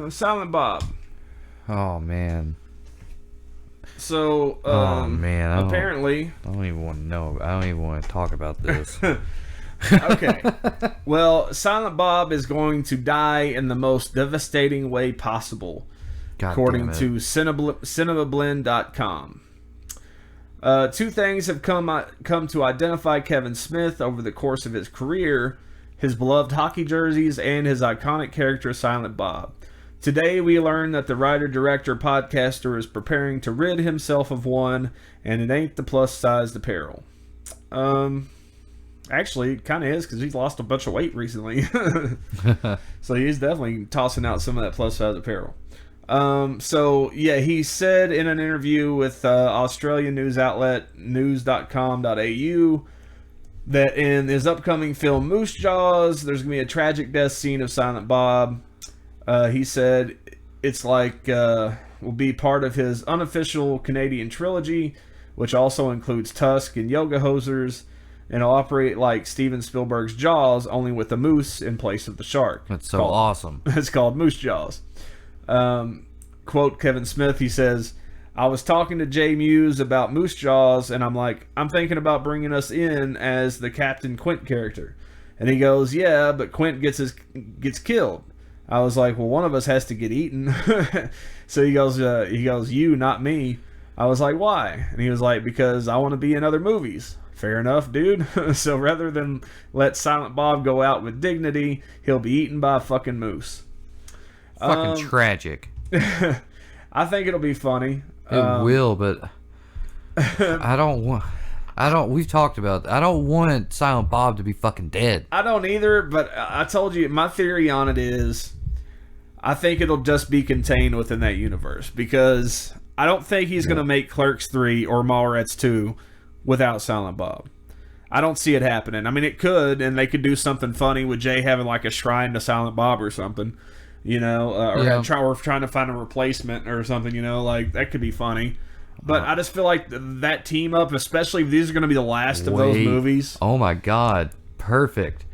Silent Bob. Oh man. So, oh man. apparently, I don't even want to know. I don't even want to talk about this. Okay. Well, Silent Bob is going to die in the most devastating way possible, God according damn it. to cinemablend.com. Two things have come to identify Kevin Smith over the course of his career: his beloved hockey jerseys and his iconic character Silent Bob. Today we learn that the writer, director, podcaster is preparing to rid himself of one, and it ain't the plus-sized apparel. Actually, it kind of is, because he's lost a bunch of weight recently. So he's definitely tossing out some of that plus-size apparel. So, yeah, he said in an interview with Australian news outlet news.com.au that in his upcoming film Moosejaws, there's going to be a tragic death scene of Silent Bob. He said it's like will be part of his unofficial Canadian trilogy, which also includes Tusk and Yoga Hosers, and it'll operate like Steven Spielberg's Jaws, only with a moose in place of the shark. That's so awesome. It's called Moosejaws. Quote Kevin Smith, he says, "I was talking to Jay Muse about Moosejaws, and I'm like, I'm thinking about bringing us in as the Captain Quint character." And he goes, "Yeah, but Quint gets killed." I was like, "Well, one of us has to get eaten." So he goes, "You, not me." I was like, "Why?" And he was like, "Because I want to be in other movies." Fair enough, dude. So rather than let Silent Bob go out with dignity, he'll be eaten by a fucking moose. Fucking tragic. I think it'll be funny. It will, but I don't want. We've talked about. I don't want Silent Bob to be fucking dead. I don't either, but I told you my theory on it is, I think it'll just be contained within that universe, because I don't think he's going to make Clerks 3 or Mallrats 2 without Silent Bob. I don't see it happening. I mean, it could, and they could do something funny with Jay having like a shrine to Silent Bob or something, you know, or trying to find a replacement or something, you know, like that could be funny. But I just feel like that team up, especially if these are going to be the last of those movies. Oh my God, perfect.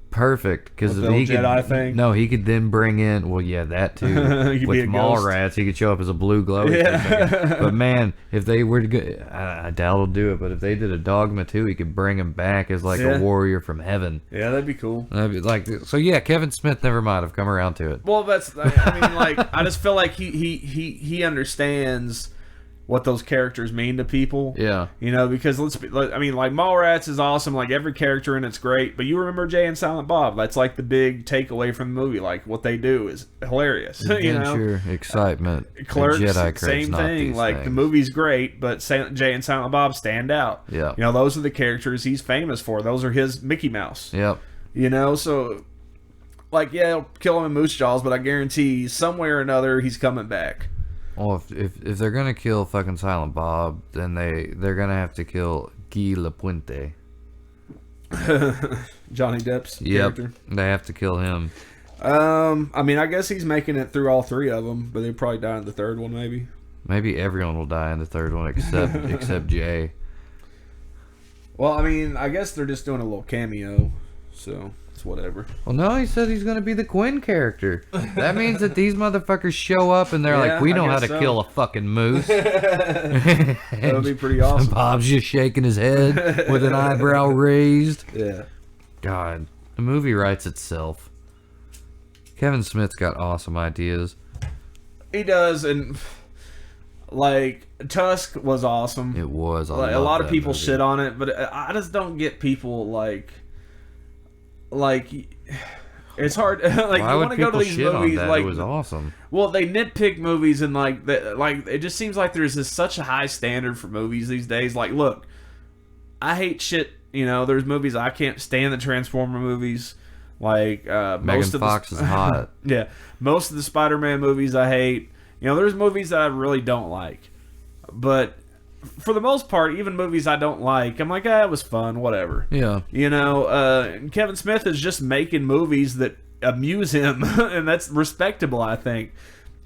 Because the he Jedi thing. No, he could then bring in. Well, yeah, that too. With Mallrats, he could show up as a blue glowy thing. But man, if they were to go, I doubt he'll do it. But if they did a Dogma 2, he could bring him back as like a warrior from heaven. Yeah, that'd be cool. That'd be like so. Yeah, Kevin Smith never might have come around to it. Well, that's. I mean, like, I just feel like he understands what those characters mean to people. Yeah. You know, because I mean, like, Mallrats is awesome. Like, every character in it's great. But you remember Jay and Silent Bob. That's like the big takeaway from the movie. Like, what they do is hilarious. Adventure, excitement. Clerks, Jedi same thing. Like, things. the movie's great, but Jay and Silent Bob stand out. Yeah. You know, those are the characters he's famous for. Those are his Mickey Mouse. Yep. You know, so, like, yeah, he'll kill him in Moosejaws, but I guarantee somewhere or another he's coming back. Well, if they're gonna kill fucking Silent Bob, then they're gonna have to kill Guy Lapointe. Johnny Depp's character. They have to kill him. I mean, I guess he's making it through all three of them, but they'll probably die in the third one, maybe. Maybe everyone will die in the third one except Jay. Well, I mean, I guess they're just doing a little cameo, so it's whatever. Well, no, he said he's going to be the Quinn character. That means that these motherfuckers show up and they're like, we know how to kill a fucking moose. That would be pretty awesome. Bob's just shaking his head with an eyebrow raised. Yeah. God, the movie writes itself. Kevin Smith's got awesome ideas. He does, and like Tusk was awesome. It was. A lot of people shit on it, but I just don't get people like it's hard. Like, why you would want to go to these movies like it was awesome. Well, they nitpick movies and like it just seems like there's such a high standard for movies these days. Like, look, I hate shit. You know, there's movies I can't stand, the Transformer movies. Like Megan Fox is hot. Yeah, most of the Spider-Man movies I hate. You know, there's movies that I really don't like, but for the most part, even movies I don't like, I'm like, it was fun, whatever. Yeah. You know, Kevin Smith is just making movies that amuse him, and that's respectable, I think.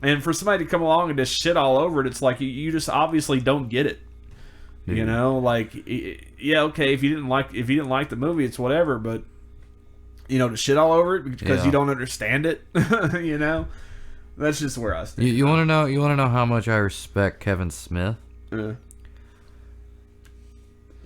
And for somebody to come along and just shit all over it, it's like you just obviously don't get it. Yeah. You know, like, yeah, okay, if you didn't like the movie, it's whatever, but to shit all over it because you don't understand it. That's just where I stand. You want to know? You want to know how much I respect Kevin Smith?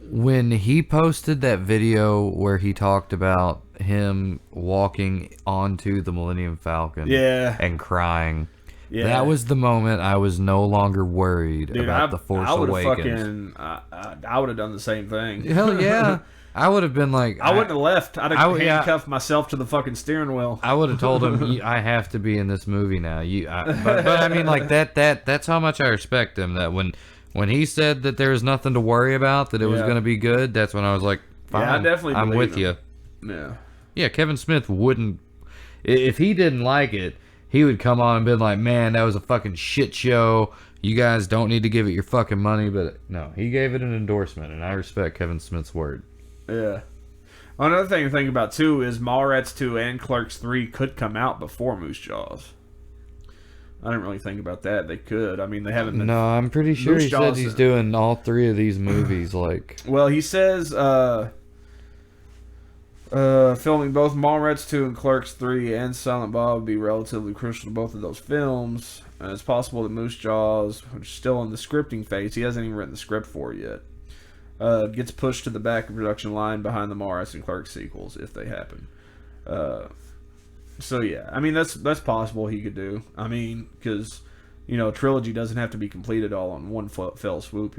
When he posted that video where he talked about him walking onto the Millennium Falcon and crying. Yeah. That was the moment I was no longer worried about The Force Awakens. I would have done the same thing. Hell yeah. I would have been like... I wouldn't have left. I'd have handcuffed myself to the fucking steering wheel. I would have told him, I have to be in this movie now. But I mean, like, that's how much I respect him. That when he said that there was nothing to worry about, that it was going to be good, that's when I was like, fine, I definitely I'm with you. Yeah. Yeah, Kevin Smith wouldn't... If he didn't like it, he would come on and be like, man, that was a fucking shit show. You guys don't need to give it your fucking money. But no, he gave it an endorsement, and I respect Kevin Smith's word. Yeah. Another thing to think about, too, is Mallrats 2 and Clerks 3 could come out before Moosejaws. I didn't really think about that. They could. I mean, they haven't been... No, I'm pretty sure he said he's doing all 3 of these movies, like... Well, he says, filming both Mallrats 2 and Clerks 3 and Silent Bob would be relatively crucial to both of those films. It's possible that Moosejaws, which is still in the scripting phase, he hasn't even written the script for it yet, gets pushed to the back of the production line behind the Mallrats and Clerks sequels, if they happen. So yeah, I mean that's possible he could do. I mean, because a trilogy doesn't have to be completed all on one fell swoop.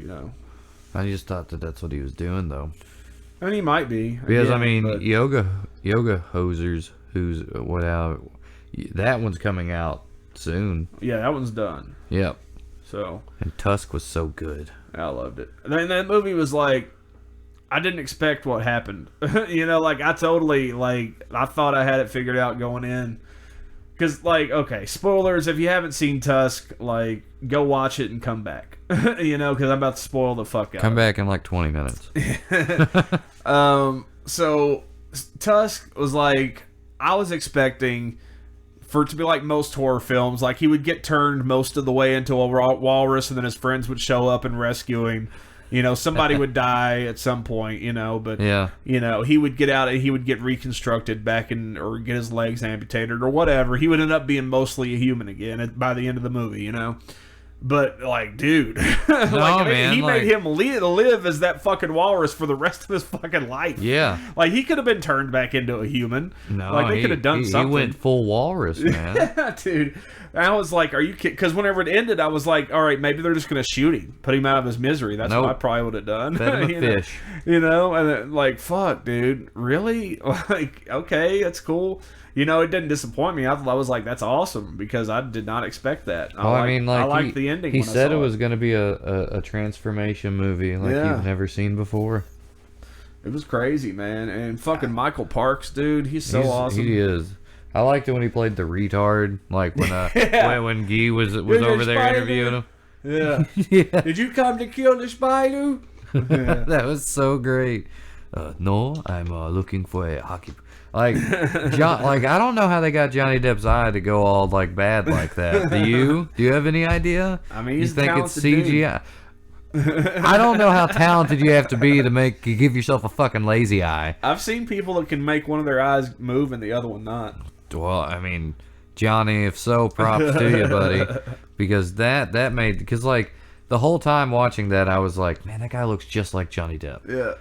I just thought that's what he was doing though. I mean, he might be because Yoga Hosers, who's that one's coming out soon. Yeah, that one's done. Yep. So and Tusk was so good. I loved it. And that movie was like, I didn't expect what happened. I totally, I thought I had it figured out going in. Because, okay, spoilers, if you haven't seen Tusk, go watch it and come back. Because I'm about to spoil the fuck out. Come back in 20 minutes. So, Tusk was I was expecting for it to be like most horror films. He would get turned most of the way into a walrus and then his friends would show up and rescue him. Somebody would die at some point, but, he would get out and he would get reconstructed back or get his legs amputated or whatever. He would end up being mostly a human again by the end of the movie, But, dude, man, he made him live as that fucking walrus for the rest of his fucking life. Yeah. He could have been turned back into a human. No, they could have done something. He went full walrus, man. Yeah, dude. I was like, are you kidding? Because whenever it ended, I was like, all right, maybe they're just going to shoot him, put him out of his misery. That's what I probably would have done. Fed him a fish. And then, fuck, dude. Really? Okay, that's cool. It didn't disappoint me. I was like, that's awesome, because I did not expect that. I liked the ending. He said it was going to be a transformation movie you've never seen before. It was crazy, man. And fucking Michael Parks, dude, he's awesome. He is. I liked it when he played the retard, when Guy was over there interviewing him. Yeah. Yeah. Did you come to kill the spider? That was so great. No, I'm looking for a hockey. I don't know how they got Johnny Depp's eye to go all bad like that. Do you have any idea? I mean, you think it's CGI? I don't know how talented you have to be to give yourself a fucking lazy eye. I've seen people that can make one of their eyes move and the other one not. Well, I mean, Johnny, if so, props to you, buddy, because that made the whole time watching that, I was like, man, that guy looks just like Johnny Depp. Yeah.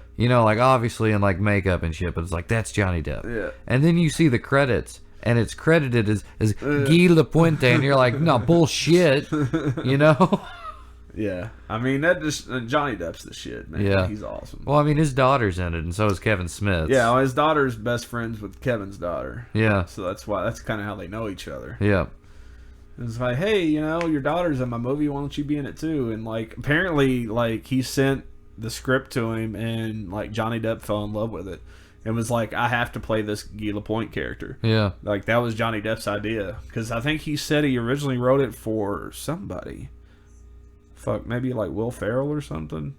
Obviously in makeup and shit, but it's that's Johnny Depp. Yeah. And then you see the credits, and it's credited as Guy Lapointe, and you're like, no, bullshit, Yeah. I mean, that just Johnny Depp's the shit, man. Yeah. He's awesome. Well, I mean, his daughter's in it, and so is Kevin Smith. Yeah, well, his daughter's best friends with Kevin's daughter. Yeah. So that's kind of how they know each other. Yeah. It's like, hey, your daughter's in my movie, why don't you be in it too? And apparently, he sent the script to him, and Johnny Depp fell in love with it, and was like, I have to play this Guy Lapointe character. Yeah. That was Johnny Depp's idea, because I think he said he originally wrote it for somebody. Fuck, maybe Will Ferrell or something.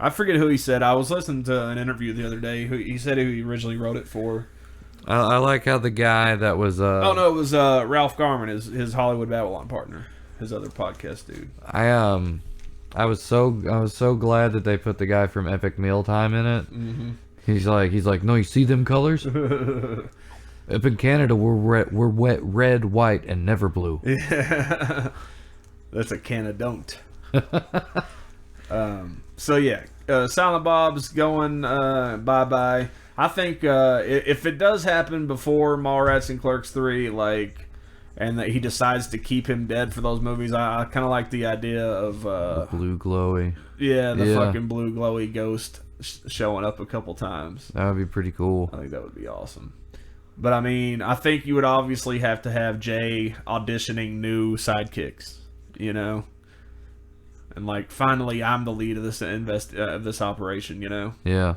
I forget who he said. I was listening to an interview the other day. He said who he originally wrote it for. I like how the guy that was oh no, it was Ralph Garman, his Hollywood Babylon partner, his other podcast dude. I was so glad that they put the guy from Epic Mealtime in it. Mm-hmm. He's like, no, you see them colors? Up in Canada, we're wet, red, white, and never blue. Yeah. That's a Canada don't. So yeah, Silent Bob's going bye-bye. I think if it does happen before Mallrats and Clerks 3, like, and that he decides to keep him dead for those movies, I kind of like the idea of the blue glowy. Yeah, the fucking blue glowy ghost showing up a couple times. That would be pretty cool. I think that would be awesome. But I mean, I think you would obviously have to have Jay auditioning new sidekicks, you know, and like finally I'm the lead of this operation, you know. Yeah.